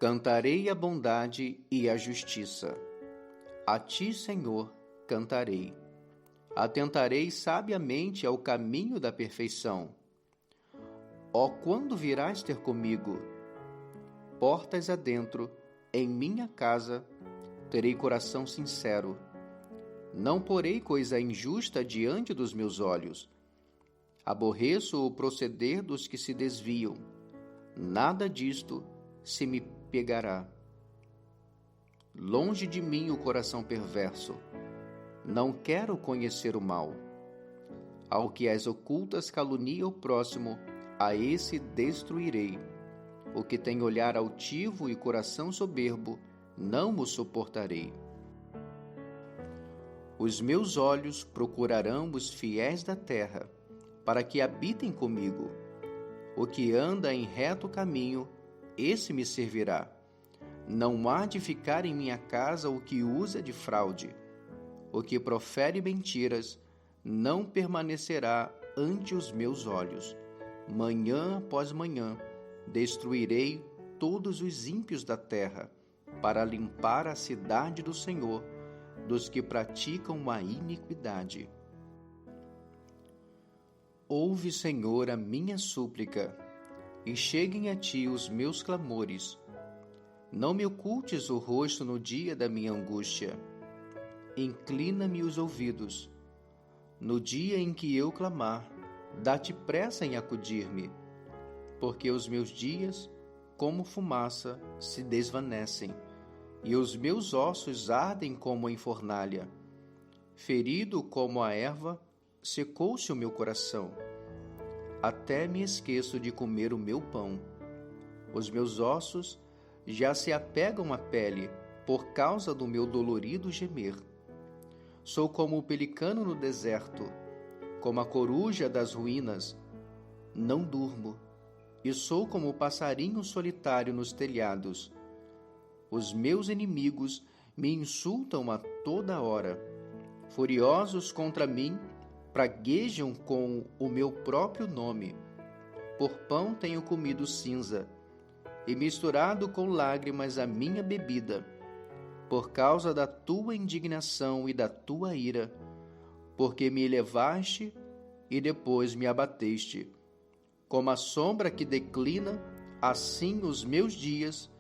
Cantarei a bondade e a justiça. A ti, Senhor, cantarei. Atentarei sabiamente ao caminho da perfeição. Ó, quando virás ter comigo? Portas adentro, em minha casa, terei coração sincero. Não porei coisa injusta diante dos meus olhos. Aborreço o proceder dos que se desviam. Nada disto se me pegará. Longe de mim o coração perverso. Não quero conhecer o mal. Ao que às ocultas calunia o próximo, a esse destruirei. O que tem olhar altivo e coração soberbo, não o suportarei. Os meus olhos procurarão os fiéis da terra, para que habitem comigo. O que anda em reto caminho, esse me servirá. Não há de ficar em minha casa o que usa de fraude. O que profere mentiras não permanecerá ante os meus olhos. Manhã após manhã destruirei todos os ímpios da terra, para limpar a cidade do Senhor, dos que praticam a iniquidade. Ouve, Senhor, a minha súplica, e cheguem a ti os meus clamores. Não me ocultes o rosto no dia da minha angústia. Inclina-me os ouvidos. No dia em que eu clamar, dá-te pressa em acudir-me, porque os meus dias, como fumaça, se desvanecem, e os meus ossos ardem como em fornalha. Ferido como a erva, secou-se o meu coração. Até me esqueço de comer o meu pão. Os meus ossos já se apegam à pele por causa do meu dolorido gemer. Sou como o pelicano no deserto, como a coruja das ruínas. Não durmo, e sou como o passarinho solitário nos telhados. Os meus inimigos me insultam a toda hora. Furiosos contra mim, praguejam com o meu próprio nome. Por pão tenho comido cinza, e misturado com lágrimas a minha bebida, por causa da tua indignação e da tua ira, porque me elevaste e depois me abateste. Como a sombra que declina, assim os meus dias,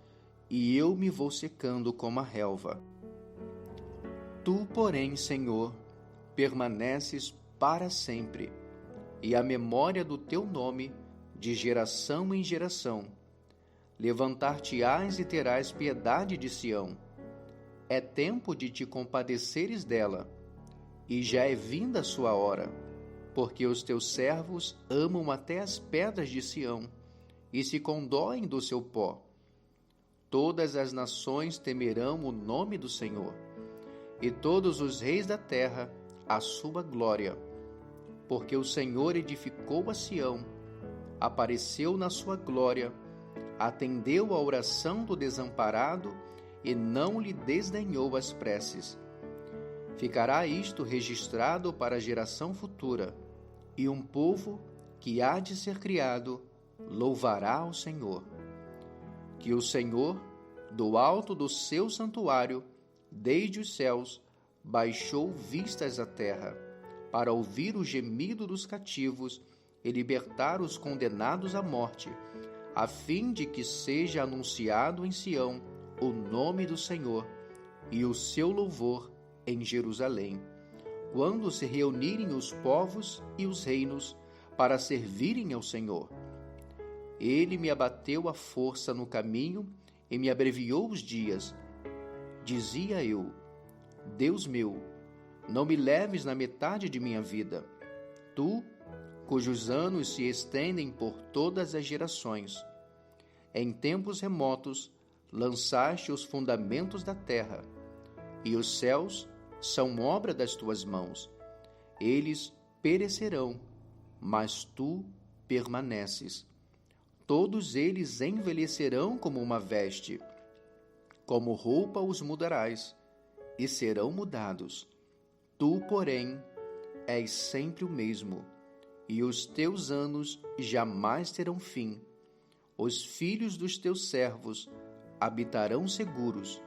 e eu me vou secando como a relva. Tu, porém, Senhor, permaneces para sempre, e a memória do teu nome, de geração em geração. Levantar-te-ás e terás piedade de Sião. É tempo de te compadeceres dela, e já é vinda a sua hora, porque os teus servos amam até as pedras de Sião, e se condoem do seu pó. Todas as nações temerão o nome do Senhor, e todos os reis da terra a sua glória. Porque o Senhor edificou a Sião, apareceu na sua glória, atendeu à oração do desamparado e não lhe desdenhou as preces. Ficará isto registrado para a geração futura, e um povo que há de ser criado louvará ao Senhor. Que o Senhor, do alto do seu santuário, desde os céus, baixou vistas à terra, para ouvir o gemido dos cativos e libertar os condenados à morte, a fim de que seja anunciado em Sião o nome do Senhor e o seu louvor em Jerusalém, quando se reunirem os povos e os reinos para servirem ao Senhor. Ele me abateu à força no caminho e me abreviou os dias. Dizia eu: Deus meu, não me leves na metade de minha vida. Tu, cujos anos se estendem por todas as gerações. Em tempos remotos, lançaste os fundamentos da terra, e os céus são obra das tuas mãos. Eles perecerão, mas tu permaneces. Todos eles envelhecerão como uma veste, como roupa os mudarás, e serão mudados. Tu, porém, és sempre o mesmo, e os teus anos jamais terão fim. Os filhos dos teus servos habitarão seguros,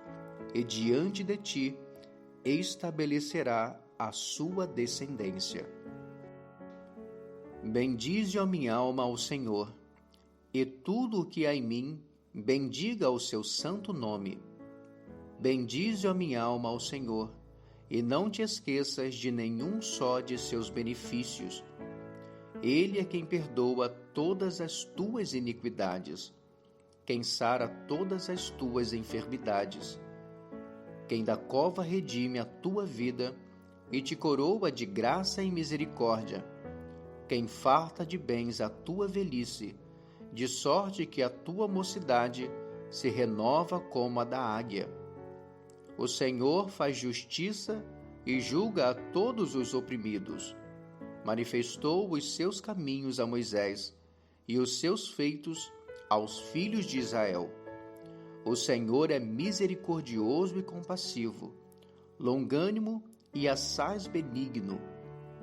e diante de ti estabelecerá a sua descendência. Bendize, ó minha alma, ao Senhor, e tudo o que há em mim, bendiga o seu santo nome. Bendize, ó minha alma, ao Senhor, e não te esqueças de nenhum só de seus benefícios. Ele é quem perdoa todas as tuas iniquidades, quem sara todas as tuas enfermidades, quem da cova redime a tua vida e te coroa de graça e misericórdia, quem farta de bens a tua velhice, de sorte que a tua mocidade se renova como a da águia. O Senhor faz justiça e julga a todos os oprimidos. Manifestou os seus caminhos a Moisés e os seus feitos aos filhos de Israel. O Senhor é misericordioso e compassivo, longânimo e assaz benigno,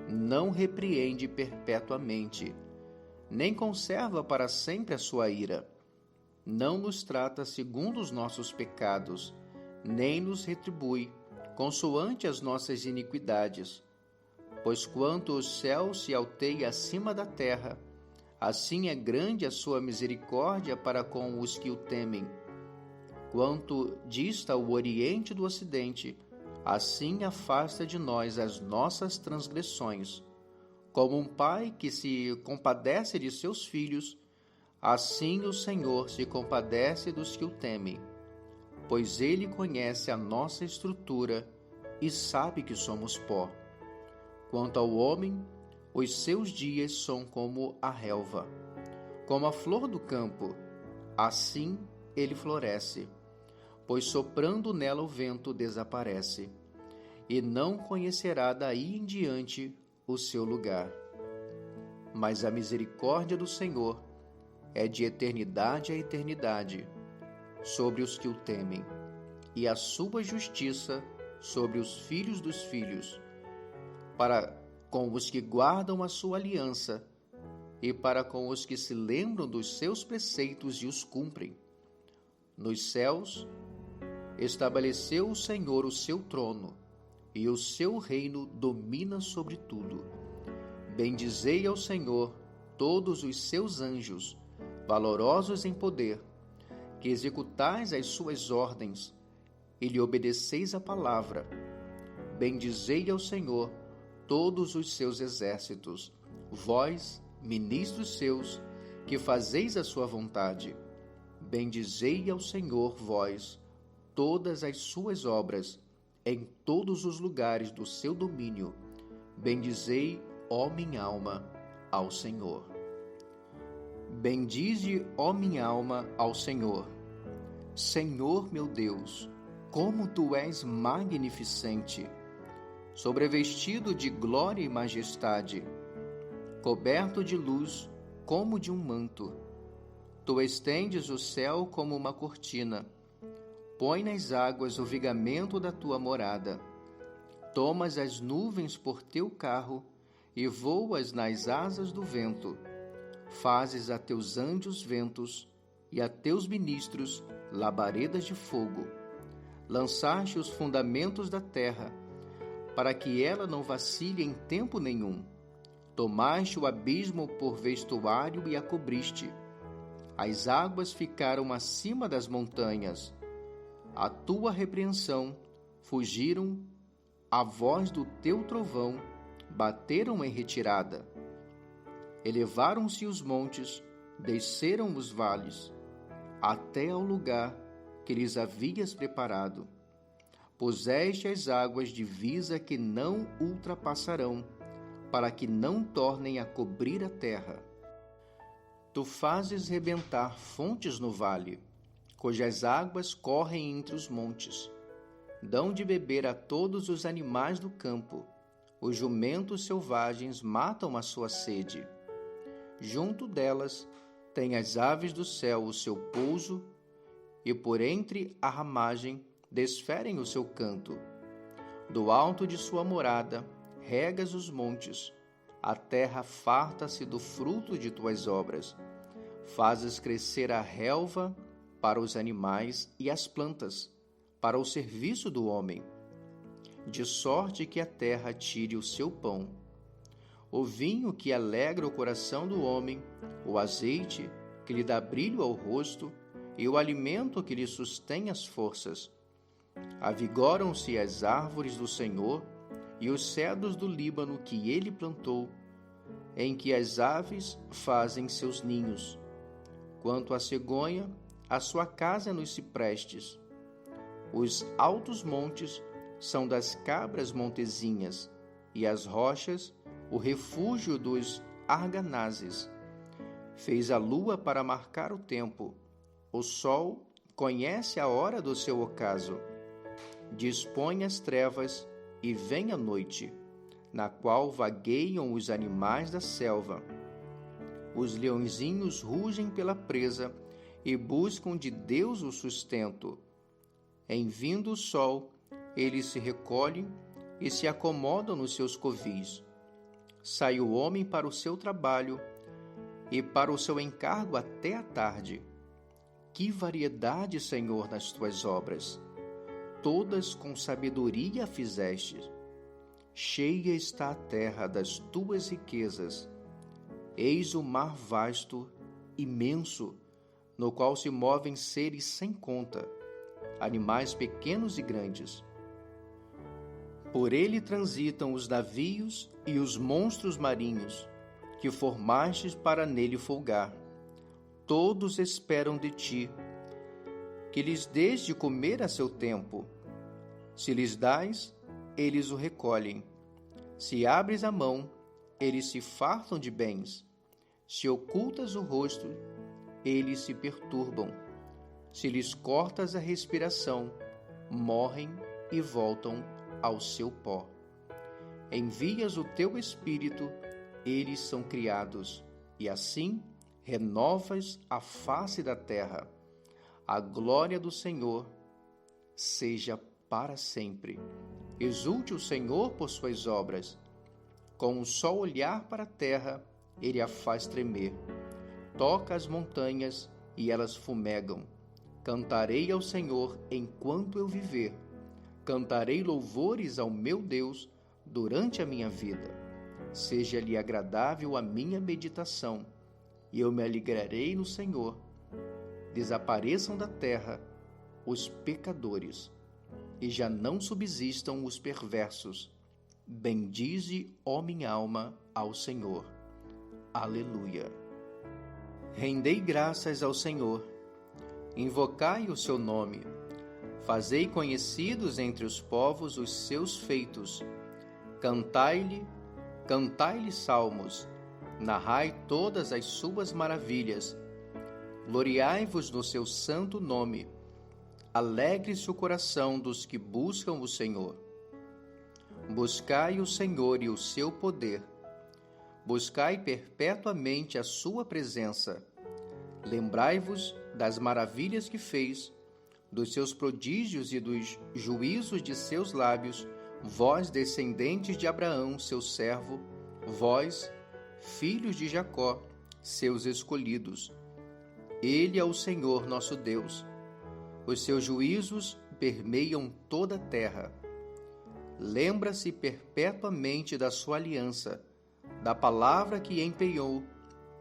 não repreende perpetuamente, nem conserva para sempre a sua ira. Não nos trata segundo os nossos pecados, nem nos retribui consoante as nossas iniquidades. Pois quanto o céu se alteia acima da terra, assim é grande a sua misericórdia para com os que o temem. Quanto dista o oriente do ocidente, assim afasta de nós as nossas transgressões. Como um pai que se compadece de seus filhos, assim o Senhor se compadece dos que o temem, pois Ele conhece a nossa estrutura e sabe que somos pó. Quanto ao homem, os seus dias são como a relva, como a flor do campo, assim ele floresce, pois soprando nela o vento desaparece, e não conhecerá daí em diante o seu lugar. Mas a misericórdia do Senhor é de eternidade a eternidade sobre os que o temem, e a sua justiça sobre os filhos dos filhos, para com os que guardam a sua aliança e para com os que se lembram dos seus preceitos e os cumprem. Nos céus estabeleceu o Senhor o seu trono, e o seu reino domina sobre tudo. Bendizei ao Senhor todos os seus anjos, valorosos em poder, que executais as suas ordens e lhe obedeceis a palavra. Bendizei ao Senhor todos os seus exércitos, vós, ministros seus, que fazeis a sua vontade. Bendizei ao Senhor, vós, todas as suas obras, em todos os lugares do seu domínio. Bendizei, ó minha alma, ao Senhor. Bendize, ó minha alma, ao Senhor. Senhor meu Deus, como tu és magnificente, sobrevestido de glória e majestade, coberto de luz como de um manto. Tu estendes o céu como uma cortina, põe nas águas o vigamento da tua morada. Tomas as nuvens por teu carro e voas nas asas do vento. Fazes a teus anjos ventos e a teus ministros labaredas de fogo. Lançaste os fundamentos da terra, para que ela não vacile em tempo nenhum. Tomaste o abismo por vestuário e a cobriste. As águas ficaram acima das montanhas. A tua repreensão fugiram, a voz do teu trovão bateram em retirada. Elevaram-se os montes, desceram os vales, até ao lugar que lhes havias preparado. Puseste as águas divisa que não ultrapassarão, para que não tornem a cobrir a terra. Tu fazes rebentar fontes no vale, cujas águas correm entre os montes. Dão de beber a todos os animais do campo. Os jumentos selvagens matam a sua sede. Junto delas têm as aves do céu o seu pouso, e por entre a ramagem desferem o seu canto. Do alto de sua morada regas os montes, a terra farta-se do fruto de tuas obras. Fazes crescer a relva para os animais e as plantas, para o serviço do homem, de sorte que a terra tire o seu pão. O vinho que alegra o coração do homem, o azeite que lhe dá brilho ao rosto e o alimento que lhe sustém as forças. Avigoram-se as árvores do Senhor e os cedros do Líbano que ele plantou, em que as aves fazem seus ninhos. Quanto à cegonha, a sua casa é nos ciprestes. Os altos montes são das cabras montezinhas, e as rochas, o refúgio dos arganazes. Fez a lua para marcar o tempo. O sol conhece a hora do seu ocaso. Dispõe as trevas e vem a noite, na qual vagueiam os animais da selva. Os leõezinhos rugem pela presa e buscam de Deus o sustento. Em vindo o sol, eles se recolhem e se acomodam nos seus covis. Sai o homem para o seu trabalho e para o seu encargo até a tarde. Que variedade, Senhor, nas tuas obras! Todas com sabedoria fizeste. Cheia está a terra das tuas riquezas. Eis o mar vasto, imenso, no qual se movem seres sem conta, animais pequenos e grandes. Por ele transitam os navios e os monstros marinhos, que formastes para nele folgar. Todos esperam de ti, que lhes dês de comer a seu tempo. Se lhes dás, eles o recolhem. Se abres a mão, eles se fartam de bens. Se ocultas o rosto, eles se perturbam. Se lhes cortas a respiração, morrem e voltam ao seu pó. Envias o teu espírito, eles são criados, e assim renovas a face da terra. A glória do Senhor seja para sempre. Exulte o Senhor por suas obras. Com um só olhar para a terra, ele a faz tremer. Toca as montanhas e elas fumegam. Cantarei ao Senhor enquanto eu viver. Cantarei louvores ao meu Deus durante a minha vida. Seja-lhe agradável a minha meditação, e eu me alegrarei no Senhor. Desapareçam da terra os pecadores, e já não subsistam os perversos. Bendize, ó minha alma, ao Senhor. Aleluia. Rendei graças ao Senhor. Invocai o seu nome. Fazei conhecidos entre os povos os seus feitos. Cantai-lhe salmos. Narrai todas as suas maravilhas. Gloriai-vos no seu santo nome. Alegre-se o coração dos que buscam o Senhor. Buscai o Senhor e o seu poder. Buscai perpetuamente a sua presença. Lembrai-vos das maravilhas que fez, dos seus prodígios e dos juízos de seus lábios, vós, descendentes de Abraão, seu servo, vós, filhos de Jacó, seus escolhidos. Ele é o Senhor nosso Deus. Os seus juízos permeiam toda a terra. Lembra-se perpetuamente da sua aliança, da palavra que empenhou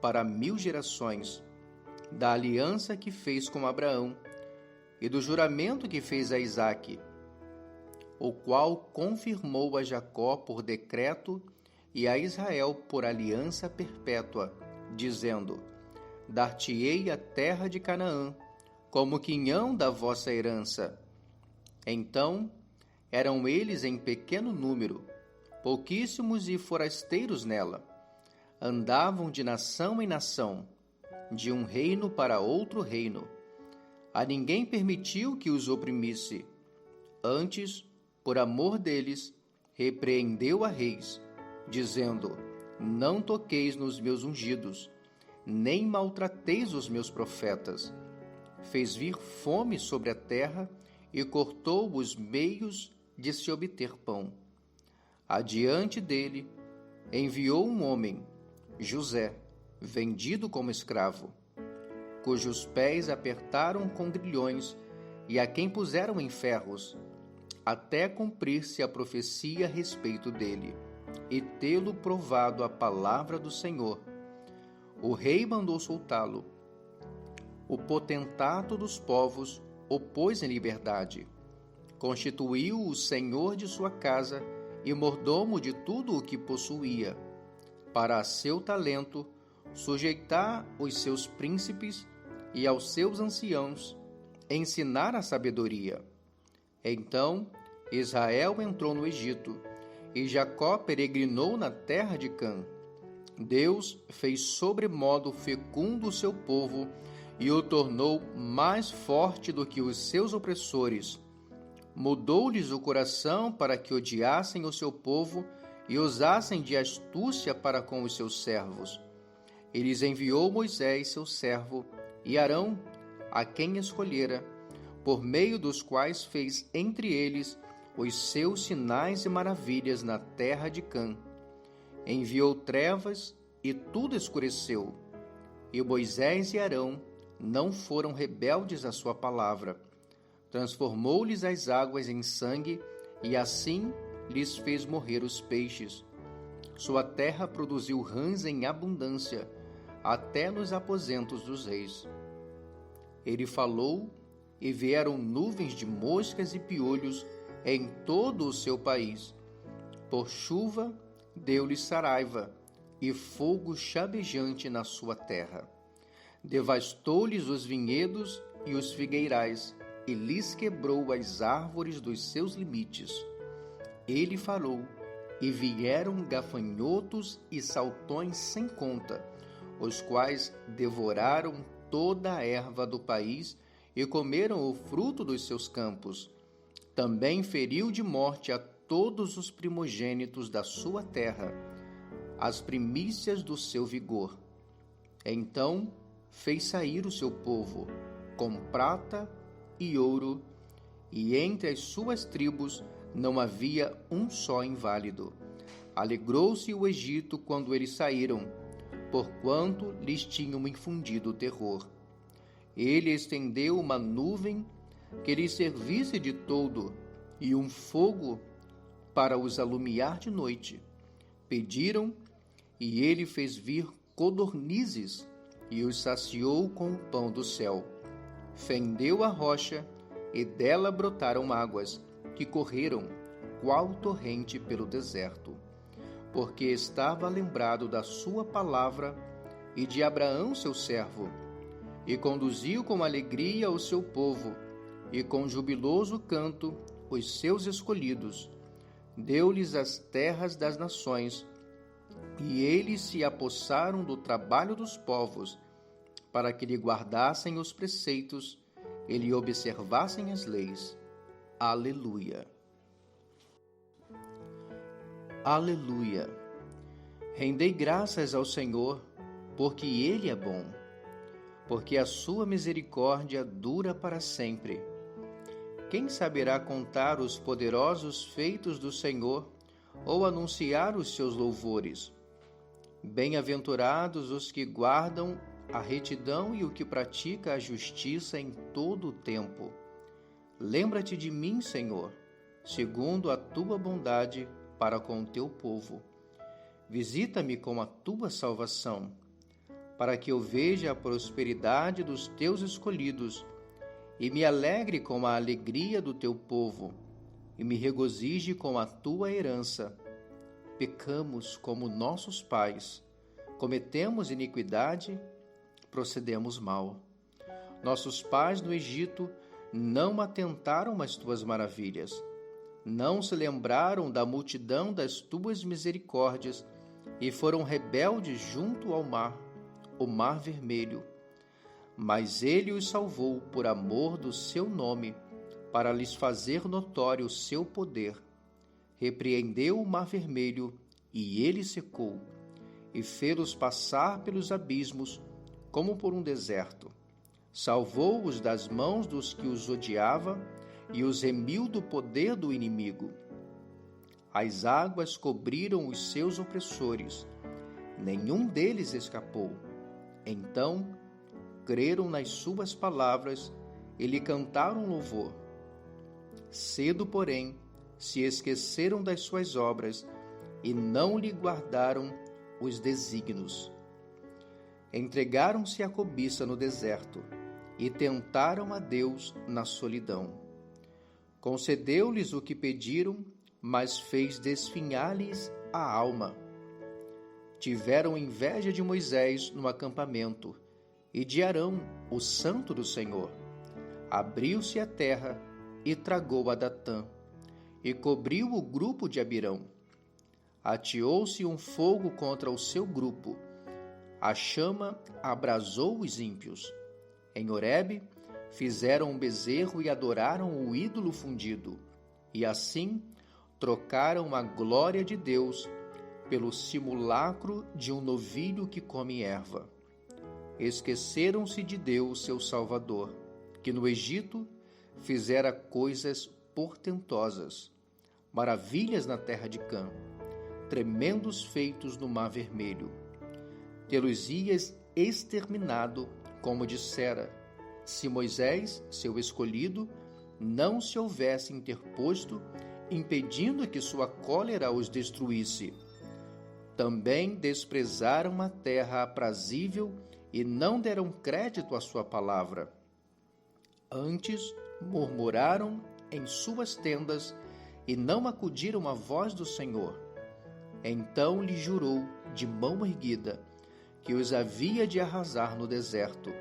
para 1000 gerações, da aliança que fez com Abraão e do juramento que fez a Isaque, o qual confirmou a Jacó por decreto e a Israel por aliança perpétua, dizendo: Dar-te-ei a terra de Canaã, como quinhão da vossa herança. Então eram eles em pequeno número, pouquíssimos e forasteiros nela. Andavam de nação em nação, de um reino para outro reino. A ninguém permitiu que os oprimisse. Antes, por amor deles, repreendeu a reis, dizendo: Não toqueis nos meus ungidos, nem maltrateis os meus profetas. Fez vir fome sobre a terra e cortou os meios de se obter pão. Adiante dele, enviou um homem, José, vendido como escravo. cujos pés apertaram com grilhões e a quem puseram em ferros, até cumprir-se a profecia a respeito dele, e tê-lo provado a palavra do Senhor. O rei mandou soltá-lo. O potentato dos povos o pôs em liberdade. Constituiu-o o senhor de sua casa e mordomo de tudo o que possuía, para a seu talento sujeitar os seus príncipes e aos seus anciãos ensinar a sabedoria. Então Israel entrou no Egito, e Jacó peregrinou na terra de Cã. Deus fez sobremodo fecundo o seu povo e o tornou mais forte do que os seus opressores. Mudou-lhes o coração para que odiassem o seu povo e usassem de astúcia para com os seus servos. Eles enviou Moisés, seu servo, e Arão, a quem escolhera, por meio dos quais fez entre eles os seus sinais e maravilhas na terra de Cã. Enviou trevas e tudo escureceu. E Moisés e Arão não foram rebeldes à sua palavra. Transformou-lhes as águas em sangue e assim lhes fez morrer os peixes. Sua terra produziu rãs em abundância, até nos aposentos dos reis. Ele falou, e vieram nuvens de moscas e piolhos em todo o seu país. Por chuva deu-lhes saraiva, e fogo chavejante na sua terra. Devastou-lhes os vinhedos e os figueirais, e lhes quebrou as árvores dos seus limites. Ele falou, e vieram gafanhotos e saltões sem conta, os quais devoraram toda a erva do país e comeram o fruto dos seus campos. Também feriu de morte a todos os primogênitos da sua terra, as primícias do seu vigor. Então fez sair o seu povo com prata e ouro, e entre as suas tribos não havia um só inválido. Alegrou-se o Egito quando eles saíram, porquanto lhes tinham infundido terror. Ele estendeu uma nuvem que lhes servisse de toldo e um fogo para os alumiar de noite. Pediram, e ele fez vir codornizes e os saciou com o pão do céu. Fendeu a rocha, e dela brotaram águas, que correram, qual torrente pelo deserto. Porque estava lembrado da sua palavra e de Abraão seu servo, e conduziu com alegria o seu povo, e com jubiloso canto os seus escolhidos. Deu-lhes as terras das nações, e eles se apossaram do trabalho dos povos, para que lhe guardassem os preceitos e lhe observassem as leis. Aleluia. Aleluia. Rendei graças ao Senhor, porque Ele é bom, porque a sua misericórdia dura para sempre. Quem saberá contar os poderosos feitos do Senhor ou anunciar os seus louvores? Bem-aventurados os que guardam a retidão e o que pratica a justiça em todo o tempo. Lembra-te de mim, Senhor, segundo a tua bondade para com o teu povo. Visita-me com a tua salvação, para que eu veja a prosperidade dos teus escolhidos e me alegre com a alegria do teu povo, e me regozije com a tua herança. Pecamos como nossos pais, cometemos iniquidade, procedemos mal. Nossos pais no Egito não atentaram às tuas maravilhas, não se lembraram da multidão das tuas misericórdias, e foram rebeldes junto ao mar, o mar vermelho. Mas ele os salvou por amor do seu nome, para lhes fazer notório o seu poder. Repreendeu o mar vermelho, e ele secou, e fê-los passar pelos abismos, como por um deserto. Salvou-os das mãos dos que os odiavam, e os remiu do poder do inimigo. As águas cobriram os seus opressores, nenhum deles escapou. Então creram nas suas palavras e lhe cantaram louvor. Cedo, porém, se esqueceram das suas obras e não lhe guardaram os desígnios. Entregaram-se à cobiça no deserto e tentaram a Deus na solidão. Concedeu-lhes o que pediram, mas fez desfinhar-lhes a alma. Tiveram inveja de Moisés no acampamento e de Arão, o santo do Senhor. Abriu-se a terra e tragou a Datã, e cobriu o grupo de Abirão. Ateou-se um fogo contra o seu grupo. A chama abrasou os ímpios. Em Horebe, fizeram um bezerro e adoraram o ídolo fundido. E assim, trocaram a glória de Deus pelo simulacro de um novilho que come erva. Esqueceram-se de Deus, seu Salvador, que no Egito fizera coisas portentosas, maravilhas na terra de Cã, tremendos feitos no Mar Vermelho. Tê-los-ias exterminado, como dissera, se Moisés, seu escolhido, não se houvesse interposto, impedindo que sua cólera os destruísse. Também desprezaram a terra aprazível e não deram crédito à sua palavra. Antes murmuraram em suas tendas e não acudiram à voz do Senhor. Então lhe jurou, de mão erguida, que os havia de arrasar no deserto,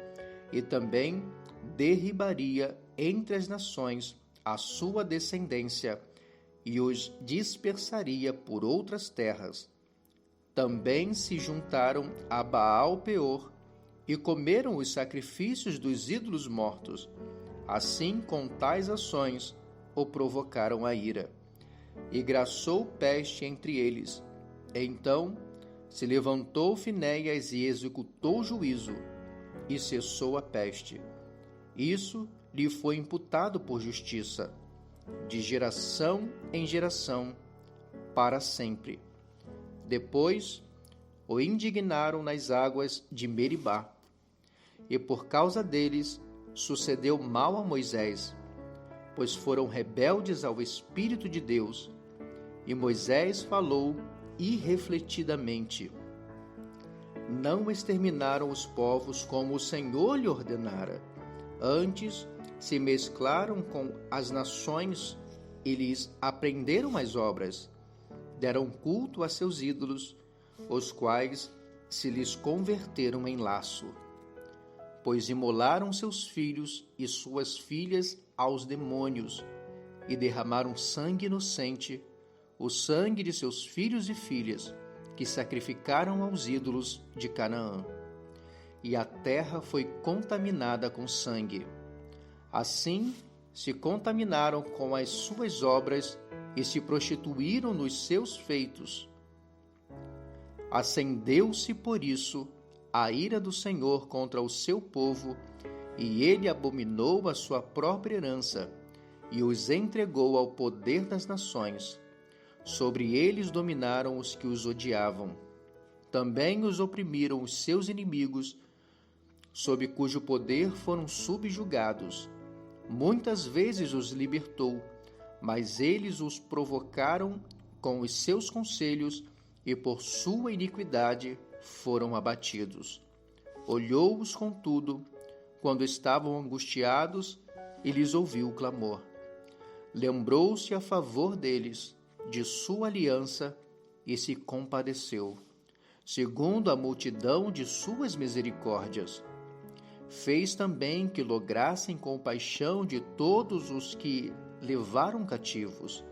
e também derribaria entre as nações a sua descendência, e os dispersaria por outras terras. Também se juntaram a Baal-Peor e comeram os sacrifícios dos ídolos mortos. Assim, com tais ações, o provocaram a ira. E graçou peste entre eles. Então se levantou Finéias e executou juízo, e cessou a peste. Isso lhe foi imputado por justiça, de geração em geração, para sempre. Depois o indignaram nas águas de Meribá, e por causa deles sucedeu mal a Moisés, pois foram rebeldes ao Espírito de Deus, e Moisés falou irrefletidamente. Não exterminaram os povos como o Senhor lhe ordenara, antes se mesclaram com as nações e lhes aprenderam as obras. Deram culto a seus ídolos, os quais se lhes converteram em laço. Pois imolaram seus filhos e suas filhas aos demônios, e derramaram sangue inocente, o sangue de seus filhos e filhas, que sacrificaram aos ídolos de Canaã. E a terra foi contaminada com sangue. Assim se contaminaram com as suas obras e se prostituíram nos seus feitos. Acendeu-se, por isso, a ira do Senhor contra o seu povo, e ele abominou a sua própria herança, e os entregou ao poder das nações. Sobre eles dominaram os que os odiavam. Também os oprimiram os seus inimigos, sob cujo poder foram subjugados. Muitas vezes os libertou, mas eles os provocaram com os seus conselhos, e por sua iniquidade foram abatidos. Olhou-os, contudo, quando estavam angustiados, e lhes ouviu o clamor. Lembrou-se a favor deles de sua aliança e se compadeceu, segundo a multidão de suas misericórdias. Fez também que lograssem compaixão de todos os que levaram cativos.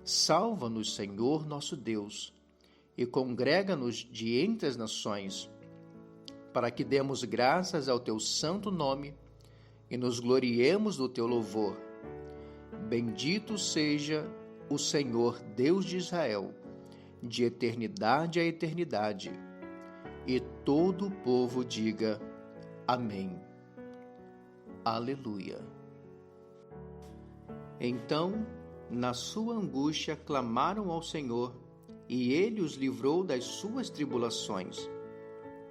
Salva-nos, Senhor nosso Deus, e congrega-nos de entre as nações, para que demos graças ao teu santo nome e nos gloriemos do teu louvor. Bendito seja o Senhor Deus de Israel, de eternidade a eternidade. E todo o povo diga amém. Aleluia. Então, na sua angústia, clamaram ao Senhor, e ele os livrou das suas tribulações.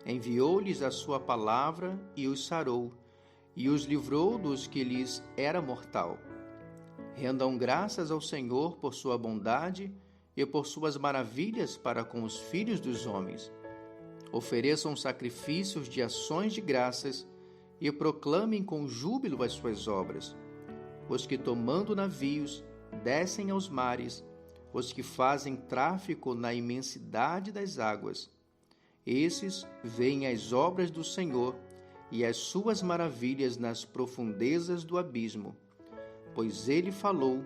Enviou-lhes a sua palavra e os sarou, e os livrou dos que lhes era mortal. Rendam graças ao Senhor por sua bondade e por suas maravilhas para com os filhos dos homens. Ofereçam sacrifícios de ações de graças e proclamem com júbilo as suas obras. Os que tomando navios descem aos mares, os que fazem tráfico na imensidade das águas. Esses veem as obras do Senhor e as suas maravilhas nas profundezas do abismo. Pois ele falou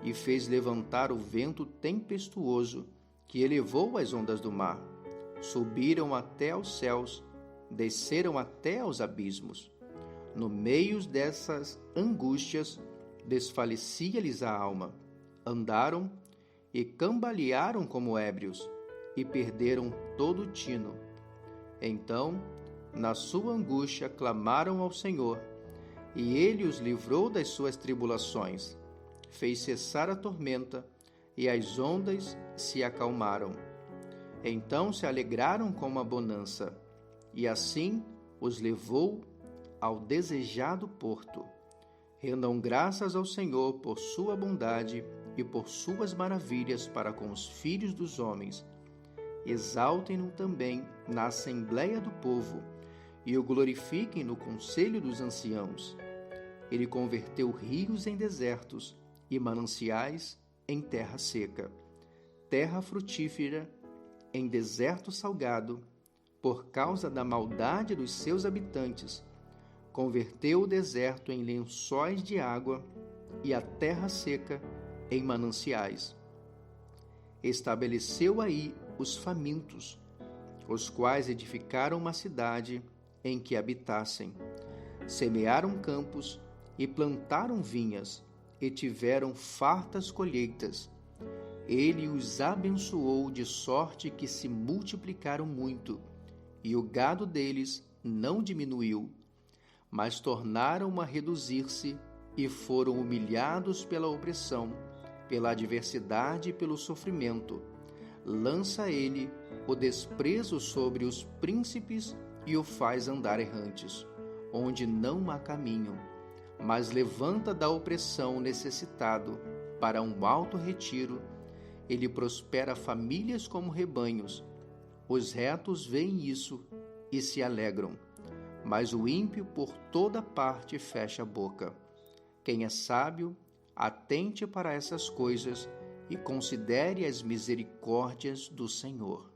e fez levantar o vento tempestuoso que elevou as ondas do mar. Subiram até aos céus, desceram até aos abismos. No meio dessas angústias, desfalecia-lhes a alma. Andaram e cambalearam como ébrios, e perderam todo o tino. Então, na sua angústia, clamaram ao Senhor, e ele os livrou das suas tribulações. Fez cessar a tormenta, e as ondas se acalmaram. Então se alegraram com uma bonança, e assim os levou ao desejado porto. Rendam graças ao Senhor por sua bondade e por suas maravilhas para com os filhos dos homens. Exaltem-no também na assembleia do povo, e o glorifiquem no conselho dos anciãos. Ele converteu rios em desertos e mananciais em terra seca, terra frutífera em deserto salgado, por causa da maldade dos seus habitantes. Converteu o deserto em lençóis de água e a terra seca em mananciais. Estabeleceu aí os famintos, os quais edificaram uma cidade em que habitassem. Semearam campos e plantaram vinhas, e tiveram fartas colheitas. Ele os abençoou de sorte que se multiplicaram muito, e o gado deles não diminuiu, mas tornaram a reduzir-se e foram humilhados pela opressão, pela adversidade e pelo sofrimento. Lança ele o desprezo sobre os príncipes e o faz andar errantes, onde não há caminho, mas levanta da opressão o necessitado para um alto retiro. Ele prospera famílias como rebanhos. Os retos veem isso e se alegram, mas o ímpio por toda parte fecha a boca. Quem é sábio, atente para essas coisas e considere as misericórdias do Senhor.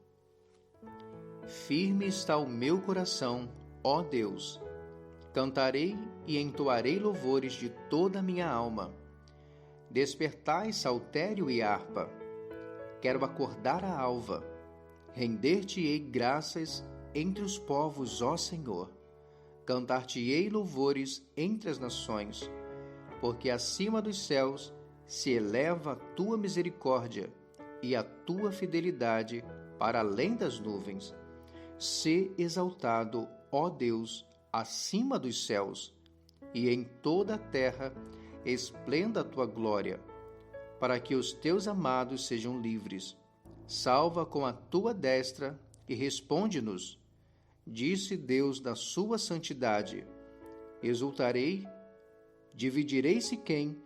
Firme está o meu coração, ó Deus. Cantarei e entoarei louvores de toda a minha alma. Despertai saltério e harpa. Quero acordar a alva. Render-te-ei graças entre os povos, ó Senhor. Cantar-te-ei louvores entre as nações, porque acima dos céus se eleva a tua misericórdia e a tua fidelidade para além das nuvens. Sê exaltado, ó Deus, acima dos céus, e em toda a terra esplenda a tua glória, para que os teus amados sejam livres. Salva com a tua destra e responde-nos. Disse Deus da sua santidade: exultarei, dividirei Siquém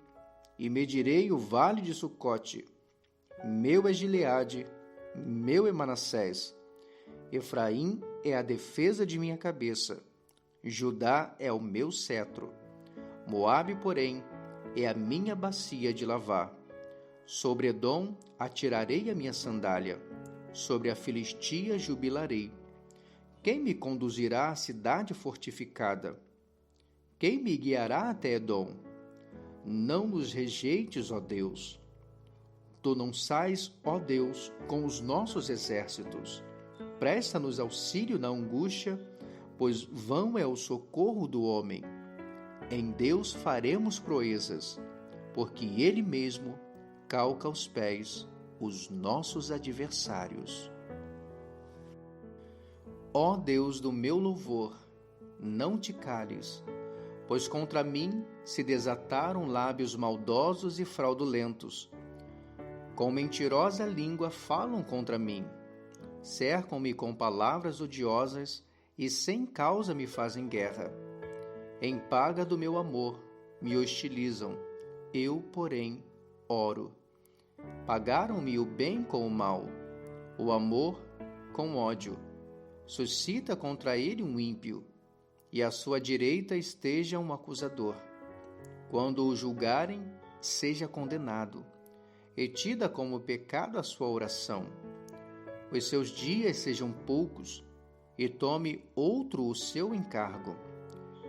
e medirei o vale de Sucote. Meu é Gileade, meu é Manassés. Efraim é a defesa de minha cabeça. Judá é o meu cetro. Moabe, porém, é a minha bacia de lavar. Sobre Edom atirarei a minha sandália. Sobre a Filistia jubilarei. Quem me conduzirá à cidade fortificada? Quem me guiará até Edom? Não nos rejeites, ó Deus. Tu não sais, ó Deus, com os nossos exércitos. Presta-nos auxílio na angústia, pois vão é o socorro do homem. Em Deus faremos proezas, porque Ele mesmo calca aos pés os nossos adversários. Ó Deus do meu louvor, não te cales, pois contra mim se desataram lábios maldosos e fraudulentos. Com mentirosa língua falam contra mim. Cercam-me com palavras odiosas e sem causa me fazem guerra. Em paga do meu amor me hostilizam, eu, porém, oro. Pagaram-me o bem com o mal, o amor com ódio. Suscita contra ele um ímpio, e à sua direita esteja um acusador. Quando o julgarem, seja condenado, e tida como pecado a sua oração. Os seus dias sejam poucos, e tome outro o seu encargo.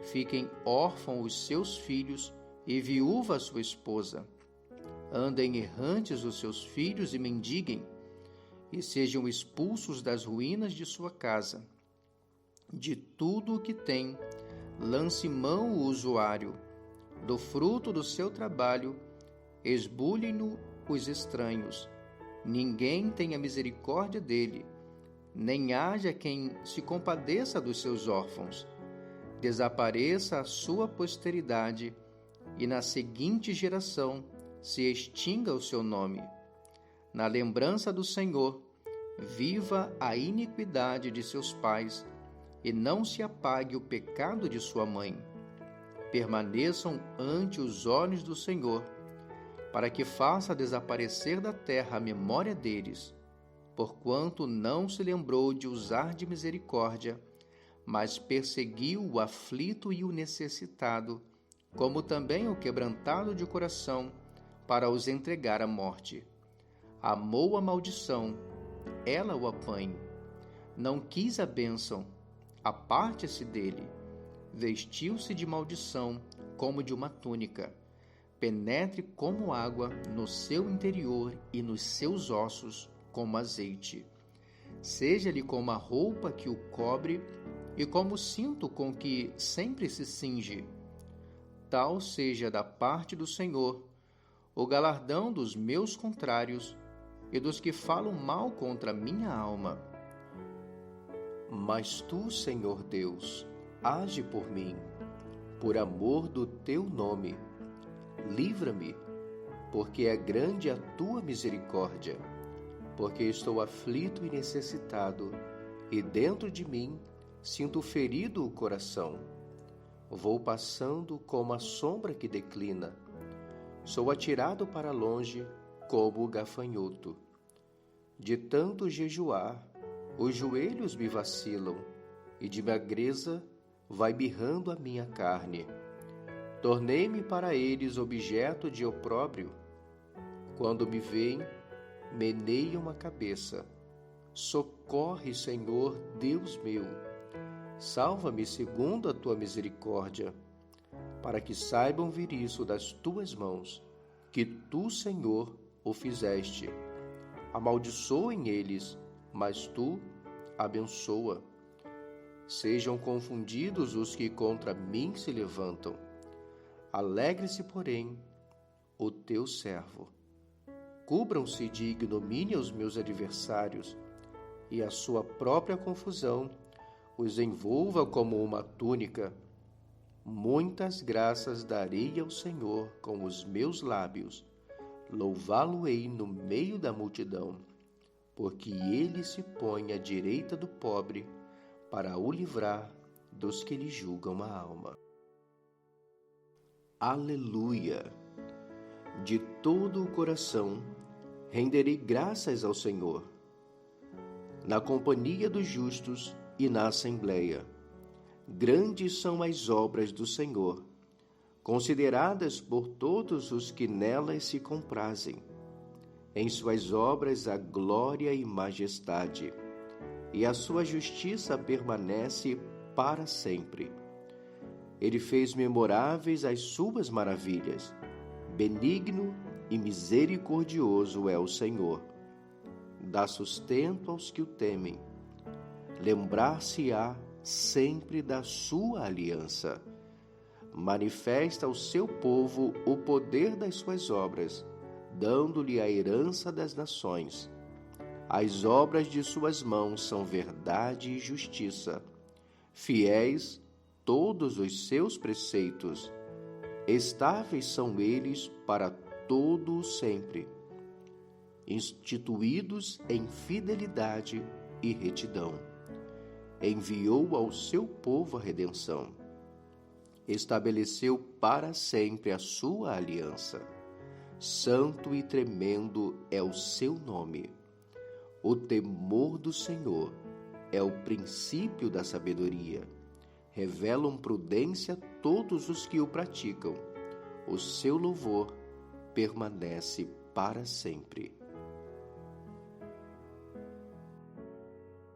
Fiquem órfãos os seus filhos e viúva a sua esposa. Andem errantes os seus filhos e mendiguem, e sejam expulsos das ruínas de sua casa. De tudo o que tem, lance mão o usuário. Do fruto do seu trabalho, esbulhem-no os estranhos. Ninguém tenha misericórdia dele, nem haja quem se compadeça dos seus órfãos. Desapareça a sua posteridade, e na seguinte geração se extinga o seu nome. Na lembrança do Senhor, viva a iniquidade de seus pais, e não se apague o pecado de sua mãe. Permaneçam ante os olhos do Senhor, para que faça desaparecer da terra a memória deles, porquanto não se lembrou de usar de misericórdia, mas perseguiu o aflito e o necessitado, como também o quebrantado de coração, para os entregar à morte. Amou a maldição, ela o apanhe. Não quis a bênção, aparte-se dele. Vestiu-se de maldição como de uma túnica. Penetre como água no seu interior e nos seus ossos como azeite. Seja-lhe como a roupa que o cobre e como o cinto com que sempre se cinge. Tal seja da parte do Senhor o galardão dos meus contrários e dos que falam mal contra minha alma. Mas tu, Senhor Deus, age por mim, por amor do teu nome. Livra-me, porque é grande a tua misericórdia, porque estou aflito e necessitado, e dentro de mim sinto ferido o coração. Vou passando como a sombra que declina. Sou atirado para longe como o gafanhoto. De tanto jejuar, os joelhos me vacilam, e de magreza vai birrando a minha carne. Tornei-me para eles objeto de opróbrio. Quando me veem, meneiam a cabeça. Socorre, Senhor, Deus meu. Salva-me segundo a tua misericórdia, para que saibam vir isso das tuas mãos, que tu, Senhor, o fizeste. Amaldiçoem eles, mas tu abençoa. Sejam confundidos os que contra mim se levantam. Alegre-se, porém, o teu servo. Cubram-se de ignomínia os meus adversários, e a sua própria confusão os envolva como uma túnica. Muitas graças darei ao Senhor com os meus lábios. Louvá-lo-ei no meio da multidão, porque ele se põe à direita do pobre para o livrar dos que lhe julgam a alma. Aleluia! De todo o coração renderei graças ao Senhor, na companhia dos justos e na assembleia. Grandes são as obras do Senhor, consideradas por todos os que nelas se comprazem. Em suas obras há glória e majestade, e a sua justiça permanece para sempre. Ele fez memoráveis as suas maravilhas. Benigno e misericordioso é o Senhor. Dá sustento aos que o temem. Lembrar-se-á sempre da sua aliança. Manifesta ao seu povo o poder das suas obras, dando-lhe a herança das nações. As obras de suas mãos são verdade e justiça. Fiéis todos os seus preceitos. Estáveis são eles para todo o sempre, instituídos em fidelidade e retidão. enviou ao seu povo a redenção. Estabeleceu para sempre a sua aliança. Santo e tremendo é o seu nome. O temor do Senhor é o princípio da sabedoria. Revelam prudência todos os que o praticam. O seu louvor permanece para sempre.